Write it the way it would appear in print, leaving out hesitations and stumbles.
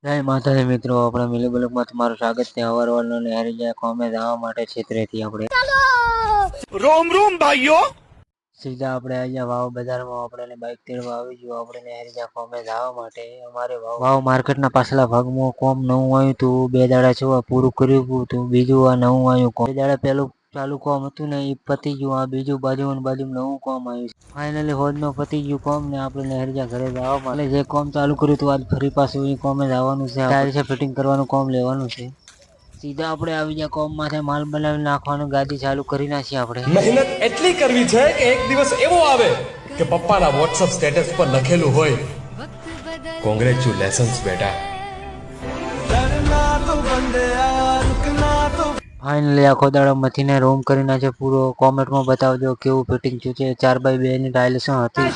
જય માતાજી મિત્રો, આપણા મિલી બ્લોગમાં તમારું સ્વાગત છે। અવારવારનો ને હારી જાય કોમે જવા માટે ક્ષેત્રેથી આપણે રોમ રોમ ભાઈઓ સીધા આપણે અહીંયા વાવ બજારમાં આપણે બાઇક તેડવા આવી ગયો। આપણે હારી જાય કોમે જવા માટે અમારે વાવ માર્કેટના પાછલા ભાગમાં કોમ નવું આવ્યું હતું। 2 દાડા છે પૂરું કર્યું હતું। બીજું આ નવું આવ્યું કોમ 2 દાડા પહેલું ચાલુ કોમ હતું ને એ પતી ગયું। આ બીજું બાજુ નવું કોમ આવ્યું છે। ફાઇનલી હોદનો પતી ગયું કોમ ને આપણે હારી જાય ઘરે જવા માટે જે કોમ ચાલુ કર્યું હતું આજ ફરી પાછું એ કોમે જવાનું છે। ટાયર ફિટિંગ કરવાનું કોમ લેવાનું છે। સીધા આપણે આવી જાય કોમ માથે માલ બનાવી નાખવાનું, ગાડી ચાલુ કરી નાખીએ આપણે। મહેનત એટલી કરવી છે કે એક દિવસ એવો આવે કે પપ્પાના વોટ્સઅપ સ્ટેટસ પર લખેલું હોય કોંગ્રેચ્યુલેશન્સ બેટા। ફાઇનલી આખો દાડો મથીને રૂમ કરી નાખે પૂરો। કોમેન્ટમાં બતાવજો કેવું ફિટિંગ થયું છે। 4x2 ની ટાઇલ્સ હતી।